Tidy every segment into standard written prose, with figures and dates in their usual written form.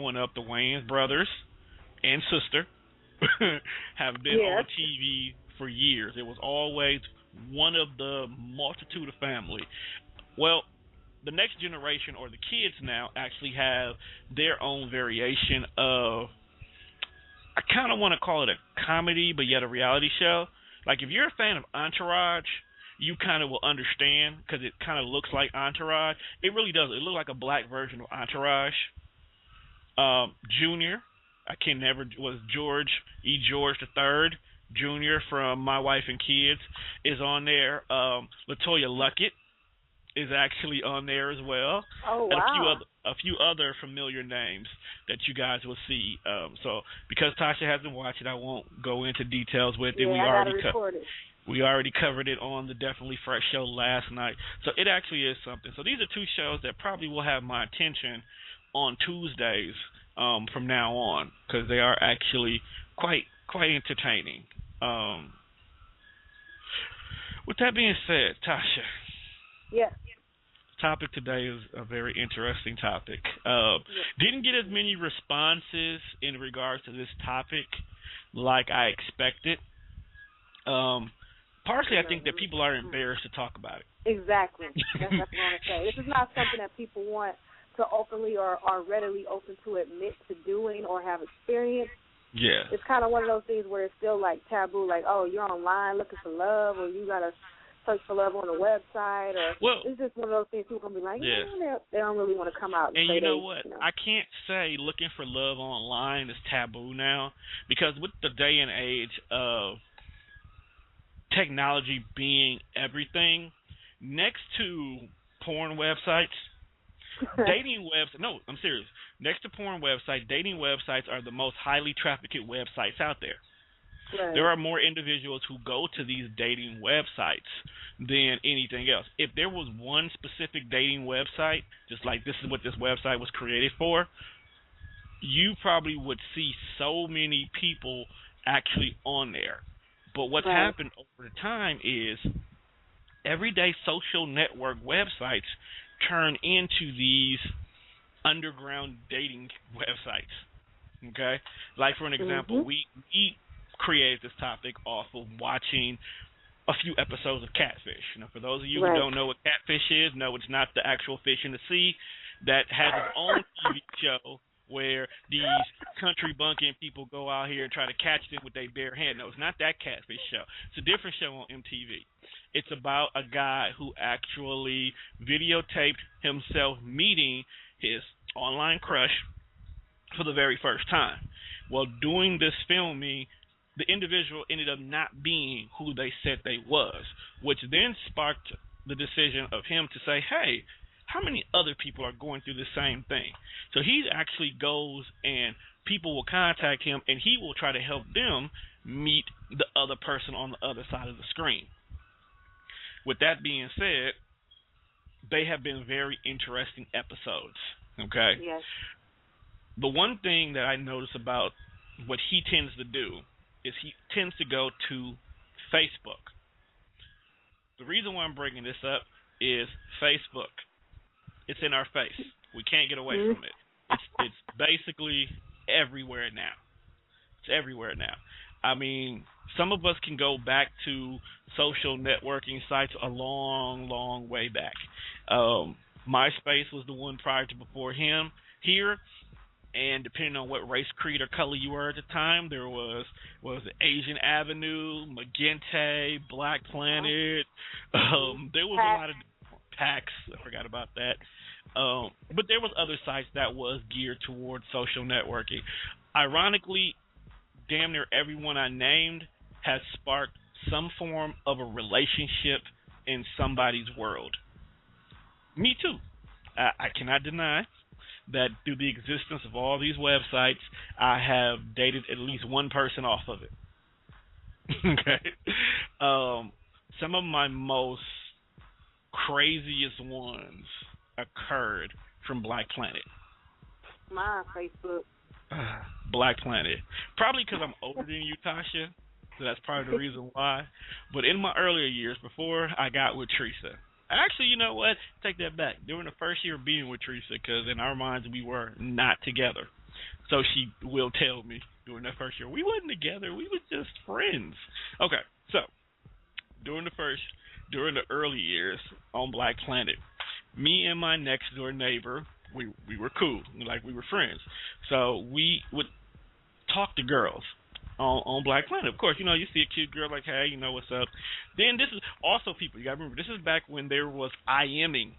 growing up, the Wayans brothers and sister have been on Yes. TV for years. It was always one of the multitude of family. Well, the next generation or the kids now actually have their own variation of, I kind of want to call it a comedy, but yet a reality show. Like if you're a fan of Entourage, you kind of will understand because it kind of looks like Entourage. It really does. It looks like a black version of Entourage. Junior, I can never was George E. George the Third. Junior from My Wife and Kids is on there. Latoya Luckett is actually on there as well. Oh, and wow. a few other familiar names that you guys will see. So because Tasha hasn't watched it, I won't go into details with it. Yeah, I gotta record it. We already covered it on the Definitely Fresh show last night. So it actually is something. So these are two shows that probably will have my attention on Tuesdays from now on because they are actually quite entertaining. With that being said, Tasha. Yes. Topic today is a very interesting topic. Didn't get as many responses in regards to this topic like I expected. Partially, I think that people are embarrassed to talk about it. Exactly. That's what I want to say. This is not something that people want to openly or are readily open to admit to doing or have experienced. Yeah. It's kind of one of those things where it's still like taboo, like, oh, you're online looking for love, or you got to search for love on a website, or it's just one of those things people going to be like, they don't really want to come out. And you know what? I can't say looking for love online is taboo now, because with the day and age of technology being everything, next to porn websites, dating websites, no, I'm serious. Next to porn websites, dating websites are the most highly trafficked websites out there. Right. There are more individuals who go to these dating websites than anything else. If there was one specific dating website, just like this is what this website was created for, you probably would see so many people actually on there. But what's happened over the time is everyday social network websites turn into these underground dating websites. Okay? Like, for an example, we created this topic off of watching a few episodes of Catfish. You know, for those of you who don't know what Catfish is, no, it's not the actual fish in the sea that has its own TV show where these country bumpkin people go out here and try to catch them with their bare hand. No, it's not that Catfish show. It's a different show on MTV. It's about a guy who actually videotaped himself meeting his online crush for the very first time. Well, doing this filming, the individual ended up not being who they said they was, which then sparked the decision of him to say, hey, how many other people are going through the same thing? So he actually goes and people will contact him and he will try to help them meet the other person on the other side of the screen. With that being said, they have been very interesting episodes, okay? Yes. The one thing that I notice about what he tends to do is he tends to go to Facebook. The reason why I'm bringing this up is Facebook. It's in our face. We can't get away from it. It's basically everywhere now. It's everywhere now. I mean, some of us can go back to social networking sites a long, long way back. MySpace was the one prior to before him here. And depending on what race, creed, or color you were at the time, there was Asian Avenue, Magente, Black Planet. There was a lot of PAX. I forgot about that. But there was other sites that was geared towards social networking. Ironically, damn near everyone I named has sparked some form of a relationship in somebody's world. Me too. I cannot deny that through the existence of all these websites, I have dated at least one person off of it. Okay. Some of my most craziest ones occurred from Black Planet. My Facebook. Black Planet. Probably because I'm older than you, Tasha. So that's probably the reason why. But in my earlier years, before I got with Teresa, actually, you know what? Take that back. During the first year of being with Teresa, because in our minds we were not together. So she will tell me during that first year, we wasn't together, we was just friends. Okay, so during the early years on Black Planet, me and my next door neighbor, we were cool, like we were friends. So we would talk to girls on Black Planet. Of course, you see a cute girl like, hey, what's up. Then this is also, people, you got to remember, this is back when there was IMing,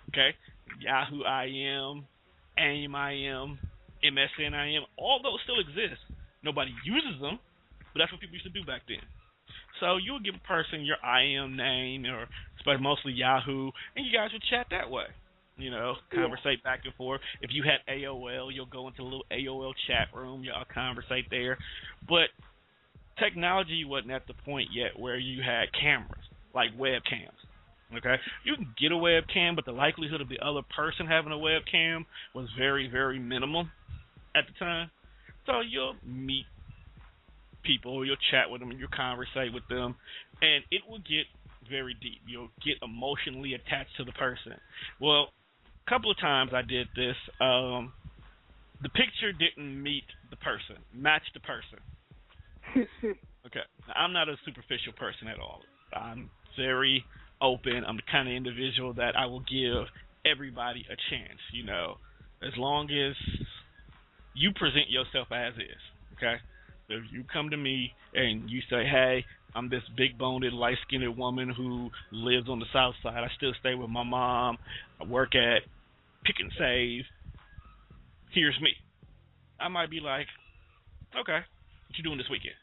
okay? Yahoo IM, AIM IM, MSN IM, all those still exist. Nobody uses them, but that's what people used to do back then. So you would give a person your IM name, or mostly Yahoo, and you guys would chat that way. Conversate back and forth. If you had AOL, you'll go into a little AOL chat room. Y'all conversate there. But technology wasn't at the point yet where you had cameras, like webcams. Okay? You can get a webcam, but the likelihood of the other person having a webcam was very, very minimal at the time. So you'll meet people, you'll chat with them, and you'll conversate with them, and it will get very deep. You'll get emotionally attached to the person. Well, a couple of times I did this. The picture didn't match the person. Okay. Now, I'm not a superficial person at all. I'm very open. I'm the kind of individual that I will give everybody a chance, as long as you present yourself as is, okay? If you come to me and you say, hey, I'm this big-boned, light-skinned woman who lives on the south side. I still stay with my mom. I work at Pick and Save. Here's me. I might be like, okay, what you doing this weekend?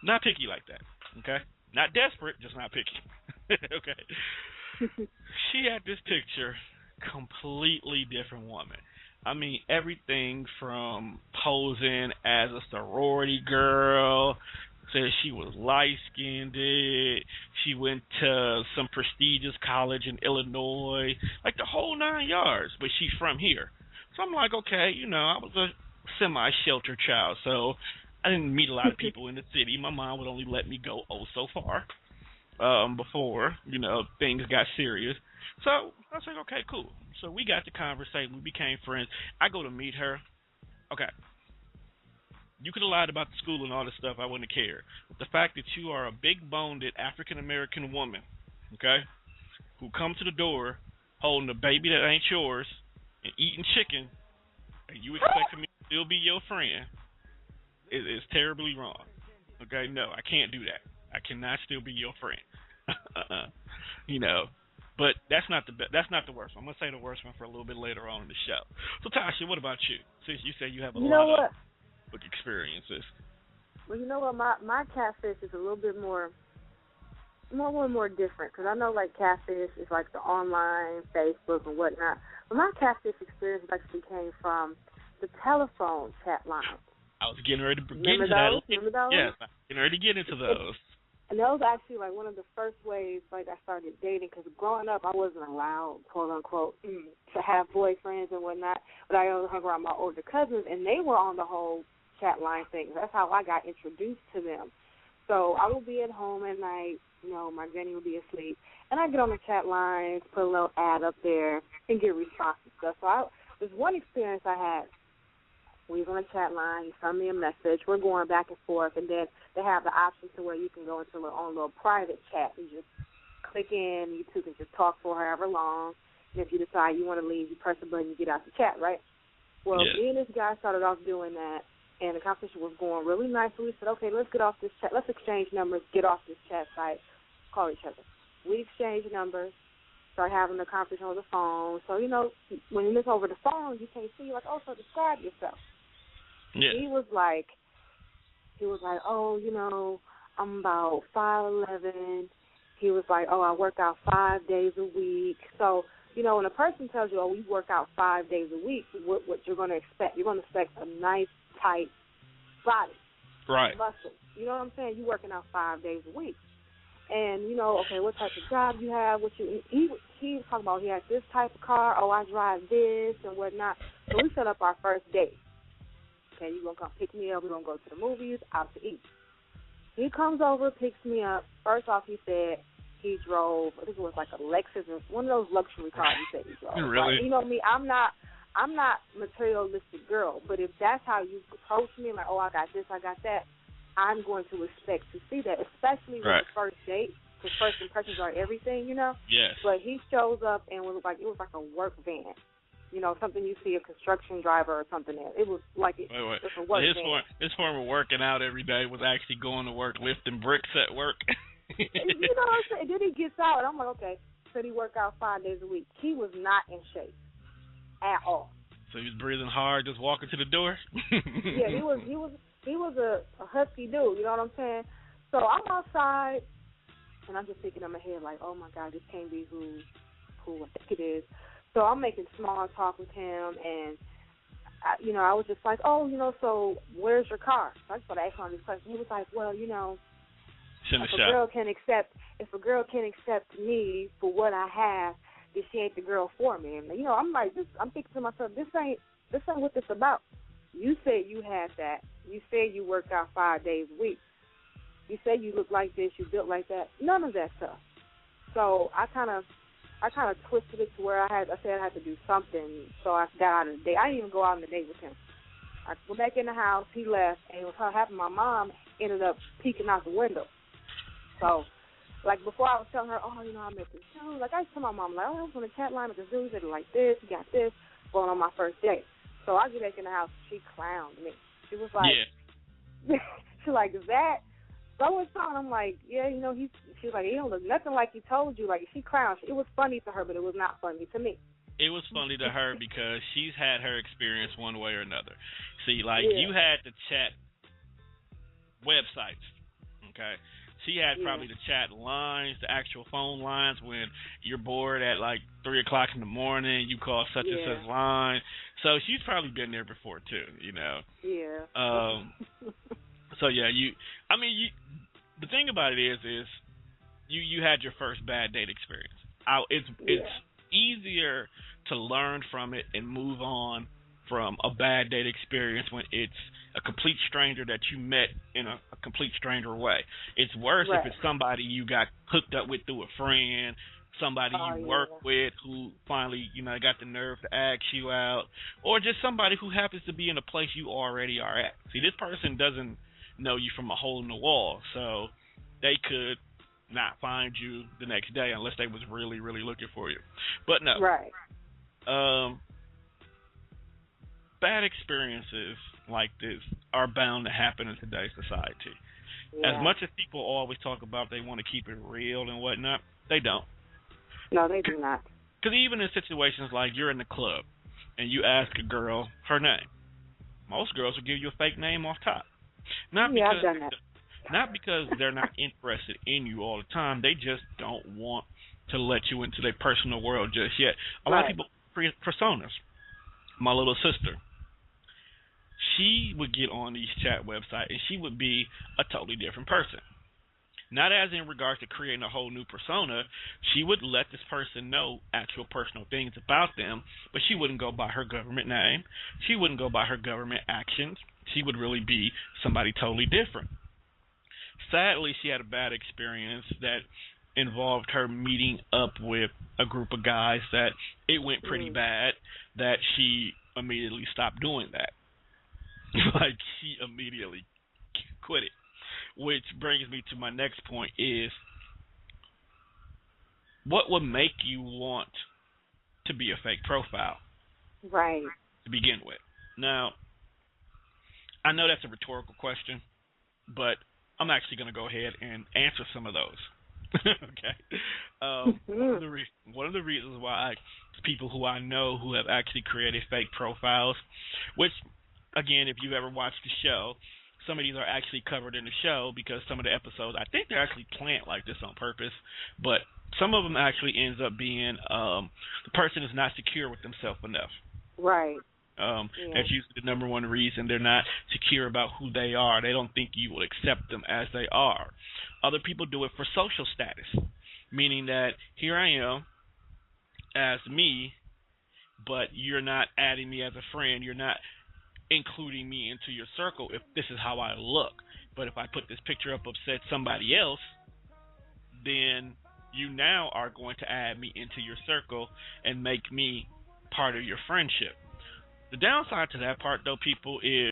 Not picky like that, okay? Not desperate, just not picky. Okay. She had this picture, completely different woman. I mean, everything from posing as a sorority girl, said she was light-skinned, she went to some prestigious college in Illinois, like the whole 9 yards, but she's from here. So I'm like, okay, I was a semi-sheltered child, so I didn't meet a lot of people in the city. My mom would only let me go so far before, things got serious. So I was like, okay, cool. So we got to conversate. We became friends. I go to meet her. Okay. You could have lied about the school and all this stuff. I wouldn't have cared. But the fact that you are a big-boned African-American woman, okay, who comes to the door holding a baby that ain't yours and eating chicken, and you expect me to still be your friend, is terribly wrong. Okay? No, I can't do that. I cannot still be your friend. But that's not the worst one. I'm gonna say the worst one for a little bit later on in the show. So Tasha, what about you? Since you say you have a lot of experiences. Well, you know what? My catfish is a little bit more different, because I know like catfish is like the online Facebook and whatnot. But my catfish experience actually came from the telephone chat line. I was getting ready to get into that. Remember those? Yes, I'm getting ready to get into those. And that was actually like one of the first ways like I started dating, because growing up I wasn't allowed, quote unquote, to have boyfriends and whatnot. But I only hung around my older cousins, and they were on the whole chat line thing. That's how I got introduced to them. So I would be at home at night, my granny would be asleep, and I get on the chat lines, put a little ad up there, and get responses and stuff. So there's one experience I had. We was on a chat line, you send me a message, we're going back and forth, and then they have the option to where you can go into a little private chat. You just click in, you two can just talk for however long, and if you decide you want to leave, you press the button, you get out the chat, right? Well, me and this guy started off doing that, and the conversation was going really nice, so we said, okay, let's get off this chat, let's exchange numbers, get off this chat site, call each other. We exchange numbers, start having the conversation over the phone. So, when you look over the phone, you can't see, you're like, oh, so describe yourself. Yeah. He was like, oh, I'm about 5'11". He was like, oh, I work out 5 days a week. So, when a person tells you, oh, we work out 5 days a week, what you're going to expect? You're going to expect a nice, tight body. Right. Muscle. You know what I'm saying? You're working out 5 days a week. And, okay, what type of job you have? He was talking about he has this type of car. Oh, I drive this and whatnot. So we set up our first date. Okay, you're going to come pick me up. We're going to go to the movies, out to eat. He comes over, picks me up. First off, he said he drove, I think it was like a Lexus, or one of those luxury cars he said he drove. Really? Like, me, I'm not I'm not materialistic girl, but if that's how you approach me, like, oh, I got this, I got that, I'm going to expect to see that, especially with Right. the first date, because first impressions are everything, you know. Yes. But he shows up and it was like a work van, you know, something you see a construction driver or something in. It was like it's a work van. His form of working out every day was actually going to work, lifting bricks at work. You know what I'm saying? Then he gets out, and I'm like, okay. Said he work out 5 days a week. He was not in shape at all. So he was breathing hard, just walking to the door. Yeah, he was a husky dude. You know what I'm saying? So I'm outside, and I'm just thinking in my head like, oh my God, this can't be who I think it is. So I'm making small talk with him, and I was just like, oh, so where's your car? So I just started asking all these questions. He was like, well, if a girl can accept me for what I have, then she ain't the girl for me. And I'm like, I'm thinking to myself, this ain't what this about. You said you had that. You said you worked out 5 days a week. You said you look like this, you built like that. None of that stuff. So I kind of twisted it to where I said I had to do something. So I got out of the date. I didn't even go out on the date with him. I went back in the house. He left, and what happened? My mom ended up peeking out the window. So, like, before I was telling her, I met this dude. Like, I used to tell my mom, like, I was on the chat line with this dude that like this, he got this, going on my first date. So I get back in the house, she clowned me. She was like, she's like, is that so-and-so? And I'm like, yeah, she was like, he don't look nothing like he told you. Like, she clowned. It was funny to her, but it was not funny to me. It was funny to her because she's had her experience one way or another. See, like, you had the chat websites, okay? She had probably the chat lines, the actual phone lines when you're bored at like 3 o'clock in the morning, you call such and such line. So she's probably been there before too, Yeah. So yeah, the thing about it is you had your first bad date experience. It's easier to learn from it and move on from a bad date experience when it's a complete stranger that you met in a complete stranger way. It's worse if it's somebody you got hooked up with through a friend, somebody you work with who finally, got the nerve to ask you out, or just somebody who happens to be in a place you already are at. See, this person doesn't know you from a hole in the wall, so they could not find you the next day unless they was really, really looking for you. But no. Right. Bad experiences like this are bound to happen in today's society. Yeah. As much as people always talk about they want to keep it real and whatnot, they don't. No, they do not. Because even in situations like you're in the club and you ask a girl her name, most girls will give you a fake name off top. I've done that. Not because they're not interested in you all the time. They just don't want to let you into their personal world just yet. A lot of people create personas. My little sister, she would get on these chat websites and she would be a totally different person. Not as in regards to creating a whole new persona. She would let this person know actual personal things about them, but she wouldn't go by her government name. She wouldn't go by her government actions. She would really be somebody totally different. Sadly, she had a bad experience that involved her meeting up with a group of guys that it went pretty bad, that she immediately stopped doing that. Like, she immediately quit it. Which brings me to my next point is, what would make you want to be a fake profile? Right. To begin with. Now, I know that's a rhetorical question, but I'm actually going to go ahead and answer some of those. Okay. One of the reasons why people who I know who have actually created fake profiles, which, again, if you've ever watched the show, some of these are actually covered in the show because some of the episodes, I think they're actually planned like this on purpose, but some of them actually ends up being the person is not secure with themselves enough. Right. That's usually the number one reason. They're not secure about who they are. They don't think you will accept them as they are. Other people do it for social status, meaning that here I am as me, but you're not adding me as a friend. You're not including me into your circle if this is how I look. But if I put this picture up of said somebody else, then you now are going to add me into your circle and make me part of your friendship. The downside to that part, though, people, is